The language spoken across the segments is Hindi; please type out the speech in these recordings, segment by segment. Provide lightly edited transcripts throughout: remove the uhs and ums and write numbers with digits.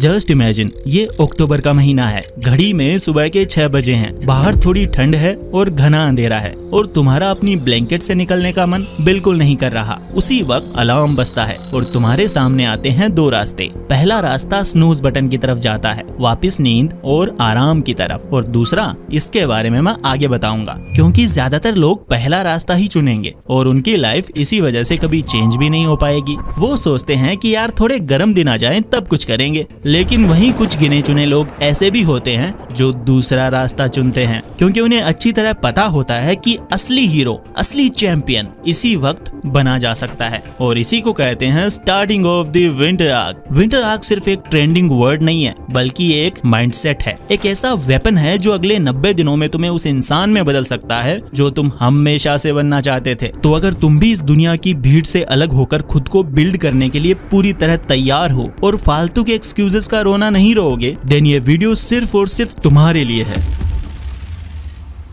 जस्ट इमेजिन, ये अक्टूबर का महीना है, घड़ी में सुबह के 6 बजे हैं, बाहर थोड़ी ठंड है और घना अंधेरा है और तुम्हारा अपनी ब्लैंकेट से निकलने का मन बिल्कुल नहीं कर रहा। उसी वक्त अलार्म बजता है और तुम्हारे सामने आते हैं दो रास्ते। पहला रास्ता स्नूज बटन की तरफ जाता है, वापस नींद और आराम की तरफ, और दूसरा, इसके बारे में मैं आगे बताऊंगा, क्योंकि ज्यादातर लोग पहला रास्ता ही चुनेंगे और उनकी लाइफ इसी वजह से कभी चेंज भी नहीं हो पाएगी। वो सोचते हैं कि यार थोड़े गर्म दिन आ जाएं तब कुछ करेंगे, लेकिन वहीं कुछ गिने चुने लोग ऐसे भी होते हैं जो दूसरा रास्ता चुनते हैं, क्योंकि उन्हें अच्छी तरह पता होता है कि असली हीरो, असली चैंपियन इसी वक्त बना जा सकता है। और इसी को कहते हैं starting of the winter arc. Winter arc सिर्फ एक ट्रेंडिंग वर्ड नहीं है, बल्कि एक माइंडसेट है, एक ऐसा वेपन है जो अगले 90 दिनों में तुम्हें उस इंसान में बदल सकता है जो तुम हमेशा से बनना चाहते थे। तो अगर तुम भी इस दुनिया की भीड़ से अलग होकर खुद को बिल्ड करने के लिए पूरी तरह तैयार हो और फालतू के एक्सक्यूजेस का रोना नहीं रोओगे, देन ये वीडियो सिर्फ और सिर्फ तुम्हारे लिए है।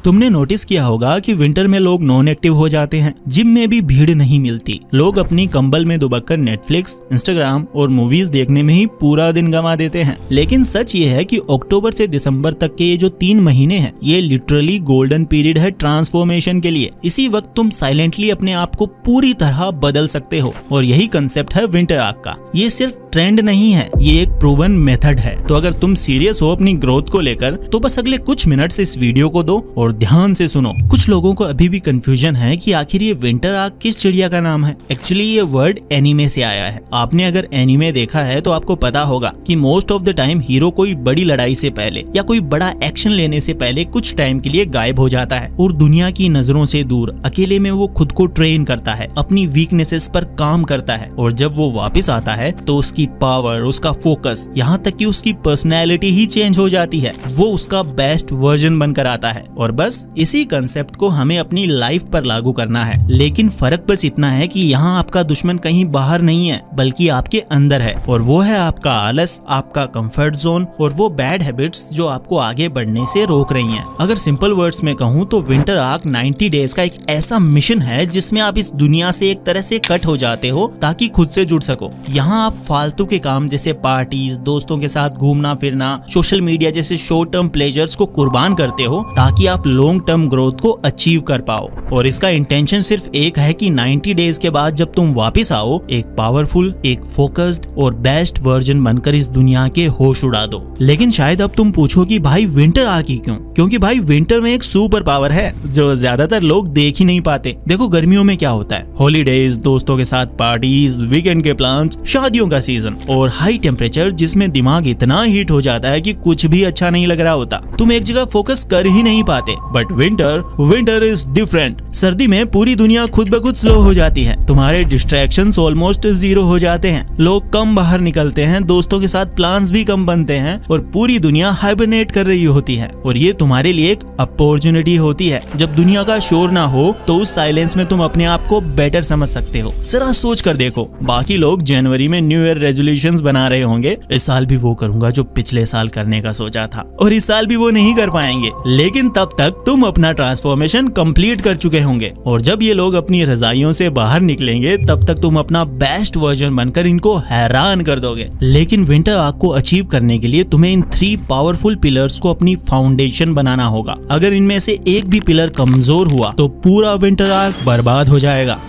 तुमने नोटिस किया होगा कि विंटर में लोग नॉन एक्टिव हो जाते हैं, जिम में भी भीड़ नहीं मिलती, लोग अपनी कंबल में दुबककर नेटफ्लिक्स, इंस्टाग्राम और मूवीज देखने में ही पूरा दिन गंवा देते हैं। लेकिन सच ये है कि अक्टूबर से दिसंबर तक के ये जो 3 महीने हैं, ये लिटरली गोल्डन पीरियड है ट्रांसफॉर्मेशन के लिए। इसी वक्त तुम साइलेंटली अपने आप को पूरी तरह बदल सकते हो, और यही कंसेप्ट है विंटर आर्क का। ये सिर्फ ट्रेंड नहीं है, ये एक प्रूवन मेथड है। तो अगर तुम सीरियस हो अपनी ग्रोथ को लेकर, तो बस अगले कुछ मिनट से इस वीडियो को दो और ध्यान से सुनो। कुछ लोगों को अभी भी कंफ्यूजन है कि आखिर ये विंटर आर्क किस चिड़िया का नाम है। एक्चुअली ये वर्ड एनीमे से आया है। आपने अगर एनीमे देखा है तो आपको पता होगा कि most of the time hero कोई बड़ी लड़ाई से पहले या कोई बड़ा एक्शन लेने से पहले कुछ टाइम के लिए गायब हो जाता है और दुनिया की नजरों से दूर अकेले में वो खुद को ट्रेन करता है, अपनी वीकनेसेस पर काम करता है, और जब वो वापस आता है तो उसकी पावर, उसका फोकस, यहाँ तक कि उसकी पर्सनैलिटी ही चेंज हो जाती है। वो उसका बेस्ट वर्जन बनकर आता है। और बस इसी कंसेप्ट को हमें अपनी लाइफ पर लागू करना है। लेकिन फर्क बस इतना है कि यहाँ आपका दुश्मन कहीं बाहर नहीं है, बल्कि आपके अंदर है, और वो है आपका आलस, आपका कंफर्ट जोन और वो बैड हैबिट्स जो आपको आगे बढ़ने से रोक रही हैं। अगर सिंपल वर्ड्स में कहूँ तो विंटर आर्क 90 डेज का एक ऐसा मिशन है जिसमें आप इस दुनिया से एक तरह से कट हो जाते हो ताकि खुद से जुड़ सको। यहाँ आप फालतू के काम जैसे पार्टीज, दोस्तों के साथ घूमना फिरना, सोशल मीडिया जैसे शॉर्ट टर्म प्लेजर्स को कुर्बान करते हो ताकि आप लॉन्ग टर्म ग्रोथ को अचीव कर पाओ। और इसका इंटेंशन सिर्फ एक है कि 90 डेज के बाद जब तुम वापस आओ, एक पावरफुल, एक फोकस्ड और बेस्ट वर्जन बनकर इस दुनिया के होश उड़ा दो। लेकिन शायद अब तुम पूछो कि भाई विंटर आर्क ही क्यों? क्योंकि भाई विंटर में एक सुपर पावर है जो ज्यादातर लोग देख ही नहीं पाते। देखो गर्मियों में क्या होता है, हॉलीडेज, दोस्तों के साथ पार्टीज, वीकेंड के प्लान्स, शादियों का सीजन और हाई टेम्परेचर जिसमें दिमाग इतना हीट हो जाता है कि कुछ भी अच्छा नहीं लग रहा होता, तुम एक जगह फोकस कर ही नहीं पाते। But winter is different. सर्दी में पूरी दुनिया खुद ब खुद स्लो हो जाती है, तुम्हारे डिस्ट्रैक्शंस ऑलमोस्ट जीरो हो जाते हैं, लोग कम बाहर निकलते हैं, दोस्तों के साथ प्लान्स भी कम बनते हैं और पूरी दुनिया हाइबरनेट कर रही होती है। और ये तुम्हारे लिए एक अपॉर्चुनिटी होती है। जब दुनिया का शोर ना हो तो उस साइलेंस में तुम अपने आप को बेटर समझ सकते हो। जरा सोच कर देखो, बाकी लोग जनवरी में न्यू ईयर रेजोल्यूशंस बना रहे होंगे, इस साल भी वो करूंगा जो पिछले साल करने का सोचा था, और इस साल भी वो नहीं कर पाएंगे। लेकिन तब तक तुम अपना ट्रांसफॉर्मेशन कंप्लीट कर चुके होंगे, और जब ये लोग अपनी रजाइयों से बाहर निकलेंगे तब तक तुम अपना बेस्ट वर्जन बनकर इनको हैरान कर दोगे। लेकिन विंटर आर्क को अचीव करने के लिए तुम्हें इन 3 पावरफुल पिलर्स को अपनी फाउंडेशन बनाना होगा। अगर इनमें से एक भी पिलर कमजोर हुआ तो पूरा विंटर आर्क बर्बाद हो जाएगा।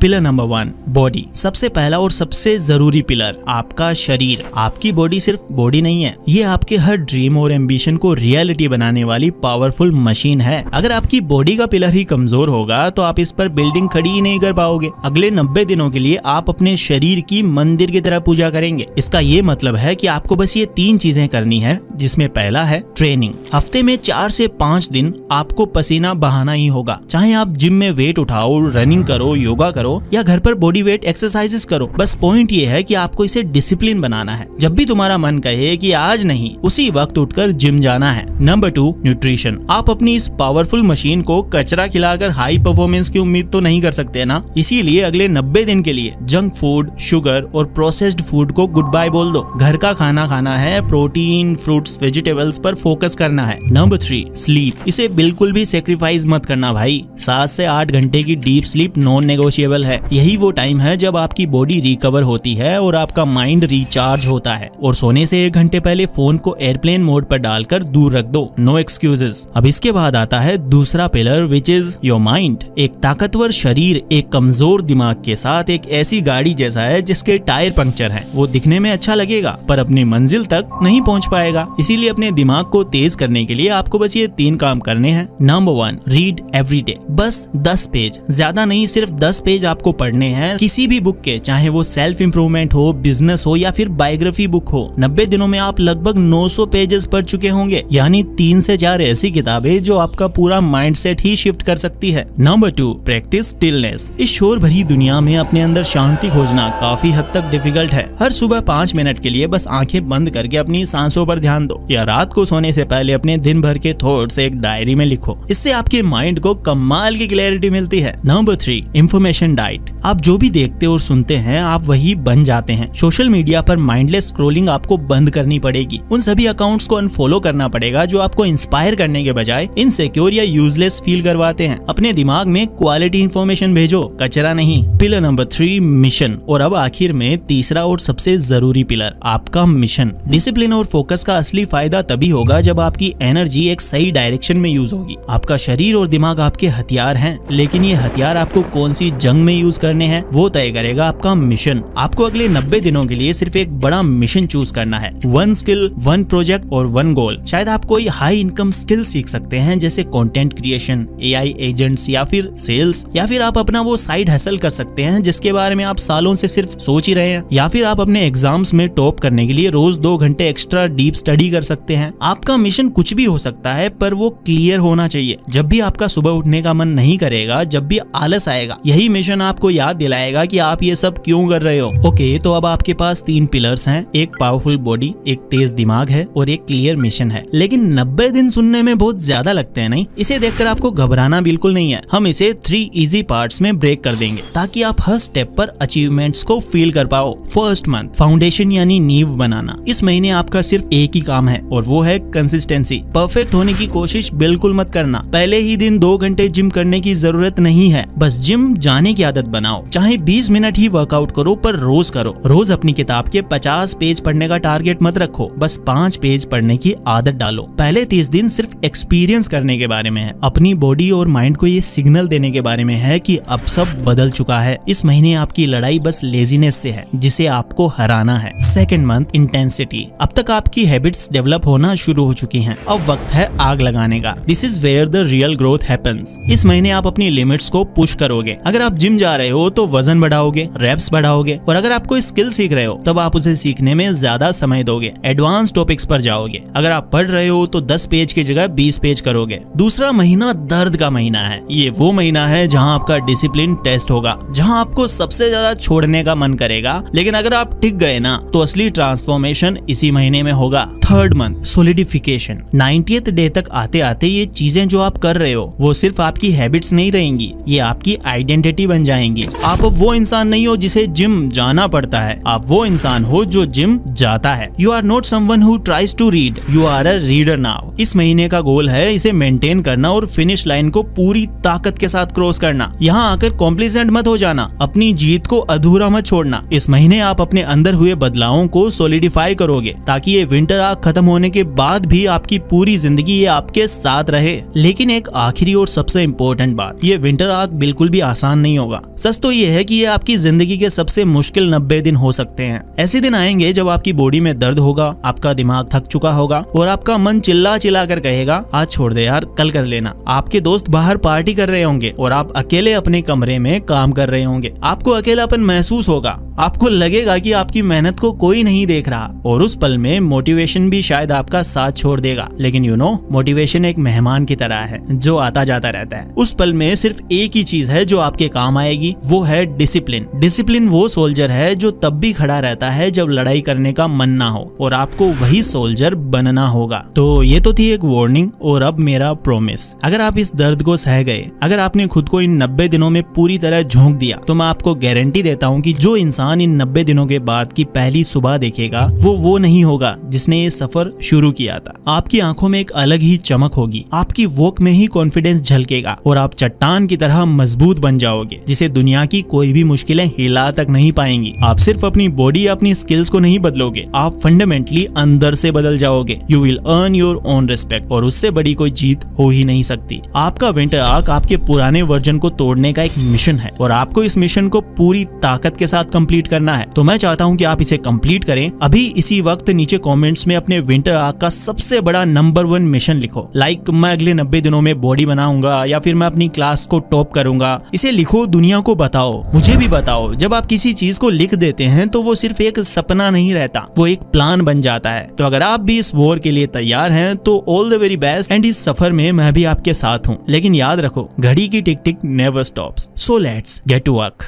Pillar number 1, body. सबसे पहला और सबसे जरूरी पिलर आपका शरीर। आपकी बॉडी सिर्फ बॉडी नहीं है, ये आपके हर ड्रीम और एम्बिशन को रियलिटी बनाने वाली पावरफुल मशीन है। अगर आपकी बॉडी का पिलर ही कमजोर होगा तो आप इस पर बिल्डिंग खड़ी ही नहीं कर पाओगे। अगले 90 दिनों के लिए आप अपने शरीर की मंदिर की तरह पूजा करेंगे। इसका ये मतलब है कि आपको बस ये 3 चीजें करनी है, जिसमें पहला है ट्रेनिंग। हफ्ते में 4 से 5 दिन आपको पसीना बहाना ही होगा, चाहे आप जिम में वेट उठाओ, रनिंग करो, योगा करो या घर पर बॉडी वेट एक्सरसाइजेस करो। बस पॉइंट ये है कि आपको इसे डिसिप्लिन बनाना है। जब भी तुम्हारा मन कहे कि आज नहीं, उसी वक्त उठकर जिम जाना है। Number 2, nutrition. आप अपनी इस पावरफुल मशीन को कचरा खिलाकर हाई परफॉर्मेंस की उम्मीद तो नहीं कर सकते ना। इसीलिए अगले 90 दिन के लिए जंक फूड, शुगर और प्रोसेस्ड फूड को गुड बाय बोल दो। घर का खाना खाना है, प्रोटीन, फ्रूट्स, वेजिटेबल्स पर फोकस करना है। Number 3, sleep. इसे बिल्कुल भी सेक्रीफाइस मत करना भाई। 7 से 8 घंटे की deep sleep non negotiable survival है। यही वो टाइम है जब आपकी बॉडी रिकवर होती है और आपका माइंड रिचार्ज होता है। और सोने से 1 घंटे पहले फोन को एयरप्लेन मोड पर डालकर दूर रख दो, नो एक्सक्यूजेस। अब इसके बाद आता है दूसरा pillar which is your mind. एक ताकतवर शरीर एक कमजोर दिमाग के साथ एक ऐसी गाड़ी जैसा है जिसके टायर पंक्चर हैं। वो दिखने में अच्छा लगेगा पर अपनी मंजिल तक नहीं पहुंच पाएगा। इसीलिए अपने दिमाग को तेज करने के लिए आपको बस ये 3 काम करने हैं। Number 1, read every day. बस 10 पेज, ज्यादा नहीं, सिर्फ 10 पेज आपको पढ़ने हैं किसी भी बुक के, चाहे वो सेल्फ इंप्रूवमेंट हो, बिजनेस हो या फिर बायोग्राफी बुक हो। 90 दिनों में आप लगभग 900 पेजेस पढ़ चुके होंगे, यानी 3 से 4 ऐसी किताबें जो आपका पूरा माइंडसेट ही शिफ्ट कर सकती है। Number 2, practice stillness. इस शोर भरी दुनिया में अपने अंदर शांति खोजना काफी हद तक डिफिकल्ट है। हर सुबह 5 मिनट के लिए बस आंखें बंद करके अपनी सांसों पर ध्यान दो, या रात को सोने से पहले अपने दिन भर के थॉट्स एक डायरी में लिखो। इससे आपके माइंड को कमाल की क्लैरिटी मिलती है। Number 3, information diet. आप जो भी देखते और सुनते हैं आप वही बन जाते हैं। सोशल मीडिया पर माइंडलेस स्क्रॉलिंग आपको बंद करनी पड़ेगी। उन सभी अकाउंट्स को अनफॉलो करना पड़ेगा जो आपको इंस्पायर करने के बजाय इनसिक्योर या यूजलेस फील करवाते हैं। अपने दिमाग में क्वालिटी इंफॉर्मेशन भेजो, कचरा नहीं। Pillar number 3, mission. और अब आखिर में तीसरा और सबसे जरूरी पिलर, आपका मिशन। डिसिप्लिन और फोकस का असली फायदा तभी होगा जब आपकी एनर्जी एक सही डायरेक्शन में यूज होगी। आपका शरीर और दिमाग आपके हथियार हैं, लेकिन ये हथियार आपको कौन सी जंग में यूज करने हैं वो तय करेगा आपका मिशन। आपको अगले 90 दिनों के लिए सिर्फ एक बड़ा मिशन चूज करना है। 1 स्किल, 1 प्रोजेक्ट और 1 गोल। शायद आप कोई हाई इनकम स्किल सीख सकते हैं जैसे कंटेंट क्रिएशन, AI एजेंट्स या फिर सेल्स, या फिर आप अपना वो साइड हसल कर सकते हैं जिसके बारे में आप सालों से सिर्फ सोच ही रहे हैं, या फिर आप अपने एग्जाम्स में टॉप करने के लिए रोज 2 घंटे एक्स्ट्रा डीप स्टडी कर सकते हैं। आपका मिशन कुछ भी हो सकता है पर वो क्लियर होना चाहिए। जब भी आपका सुबह उठने का मन नहीं करेगा, जब भी आलस आएगा, यही मिशन आपको याद दिलाएगा कि आप ये सब क्यों कर रहे हो। ओके, तो अब आपके पास 3 पिलर्स हैं, एक पावरफुल बॉडी, एक तेज दिमाग है और एक क्लियर मिशन है। लेकिन 90 दिन सुनने में बहुत ज्यादा लगते हैं, नहीं? इसे देखकर आपको घबराना बिल्कुल नहीं है। हम इसे 3 इजी पार्ट्स में ब्रेक कर देंगे ताकि आप हर स्टेप पर अचीवमेंट्स को फील कर पाओ। फर्स्ट मंथ, फाउंडेशन यानी नींव बनाना। इस महीने आपका सिर्फ एक ही काम है और वो है कंसिस्टेंसी। परफेक्ट होने की कोशिश बिल्कुल मत करना। पहले ही दिन 2 घंटे जिम करने की जरूरत नहीं है, बस जिम जाने की आदत बनाओ। चाहे 20 मिनट ही वर्कआउट करो पर रोज करो। रोज अपनी किताब के 50 पेज पढ़ने का टारगेट मत रखो, बस 5 पेज पढ़ने की आदत डालो। पहले 30 दिन सिर्फ एक्सपीरियंस करने के बारे में है, अपनी बॉडी और माइंड को ये सिग्नल देने के बारे में है कि अब सब बदल चुका है। इस महीने आपकी लड़ाई बस लेजीनेस से है जिसे आपको हराना है। Second month, intensity. अब तक आपकी हैबिट्स डेवलप होना शुरू हो चुकी हैं, अब वक्त है आग लगाने का। This is where the real growth happens. इस महीने आप अपनी लिमिट्स को पुश करोगे। अगर आप जिम जा रहे हो तो वजन बढ़ाओगे, रेप्स बढ़ाओगे, और अगर आप कोई स्किल सीख रहे हो तब आप उसे सीखने में ज्यादा समय दोगे, एडवांस टॉपिक्स पर जाओगे। अगर आप पढ़ रहे हो तो 10 पेज की जगह 20 पेज करोगे। दूसरा महीना दर्द का महीना है। ये वो महीना है जहां आपका डिसिप्लिन टेस्ट होगा, जहां आपको सबसे ज्यादा छोड़ने का मन करेगा। लेकिन अगर आप टिक गए ना तो असली ट्रांसफॉर्मेशन इसी महीने में होगा। Third month, solidification. 90th day तक आते आते ये चीजें जो आप कर रहे हो वो सिर्फ आपकी हैबिट्स नहीं रहेंगी, ये आपकी आइडेंटिटी बन जाएंगी। आप अब वो इंसान नहीं हो जिसे जिम जाना पड़ता है, आप वो इंसान हो जो जिम जाता है। You are not someone who tries to read, you are a reader now. इस महीने का गोल है इसे मेंटेन करना और फिनिश लाइन को पूरी ताकत के साथ क्रॉस करना। यहाँ आकर कॉम्प्लिसेंट मत हो जाना, अपनी जीत को अधूरा मत छोड़ना। इस महीने आप अपने अंदर हुए बदलावों को सॉलिडिफाई करोगे ताकि ये विंटर आग खत्म होने के बाद भी आपकी पूरी जिंदगी ये आपके साथ रहे। लेकिन एक आखिरी और सबसे इम्पोर्टेंट बात, ये विंटर आग बिल्कुल भी आसान नहीं होगा। सच तो ये है कि ये आपकी जिंदगी के सबसे मुश्किल 90 दिन हो सकते हैं। ऐसे दिन आएंगे जब आपकी बॉडी में दर्द होगा, आपका दिमाग थक चुका होगा और आपका मन चिल्ला चिल्ला कर कहेगा आज छोड़ दे यार, कल कर लेना। आपके दोस्त बाहर पार्टी कर रहे होंगे और आप अकेले अपने कमरे में काम कर रहे होंगे। आपको अकेलापन महसूस होगा, आपको लगेगा कि आपकी मेहनत को कोई नहीं देख रहा, और उस पल में मोटिवेशन भी शायद आपका साथ छोड़ देगा। लेकिन यू नो, मोटिवेशन एक मेहमान की तरह है जो आता जाता रहता है। उस पल में सिर्फ एक ही चीज है जो आपके काम आएगी, वो है डिसिप्लिन। डिसिप्लिन वो सोल्जर है जो तब भी खड़ा रहता है जब लड़ाई करने का मन ना हो, और आपको वही सोल्जर बनना होगा। तो ये तो थी एक वार्निंग, और अब मेरा प्रॉमिस। अगर आप इस दर्द को सह गए, अगर आपने खुद को इन 90 दिनों में पूरी तरह झोंक दिया, तो मैं आपको गारंटी देता हूँ कि जो इंसान इंसान इन 90 दिनों के बाद की पहली सुबह देखेगा वो नहीं होगा जिसने ये सफर शुरू किया था। आपकी आंखों में एक अलग ही चमक होगी, आपकी वॉक में ही कॉन्फिडेंस झलकेगा और आप चट्टान की तरह मजबूत बन जाओगे जिसे दुनिया की कोई भी मुश्किलें हिला तक नहीं पाएंगी। आप सिर्फ अपनी बॉडी या अपनी स्किल्स को नहीं बदलोगे, आप फंडामेंटली अंदर से बदल जाओगे। You will earn your own respect और उससे बड़ी कोई जीत हो ही नहीं सकती। आपका विंटर आर्क आपके पुराने वर्जन को तोड़ने का एक मिशन है और आपको इस मिशन को पूरी ताकत के साथ कंप्लीट करना है। तो मैं चाहता हूं कि आप इसे कंप्लीट करें। अभी इसी वक्त नीचे कमेंट्स में अपने विंटर आर्क का सबसे बड़ा नंबर 1 मिशन लिखो। लाइक मैं अगले 90 दिनों में बॉडी बनाऊंगा या फिर मैं अपनी क्लास को टॉप करूंगा। इसे लिखो, दुनिया को बताओ, मुझे भी बताओ। जब आप किसी चीज को लिख देते हैं तो वो सिर्फ एक सपना नहीं रहता, वो एक प्लान बन जाता है। तो अगर आप भी इस वॉर के लिए तैयार हैं तो all the very best and इस सफर में मैं भी आपके साथ हूँ। लेकिन याद रखो, घड़ी की tick tick never stops. So let's get to work.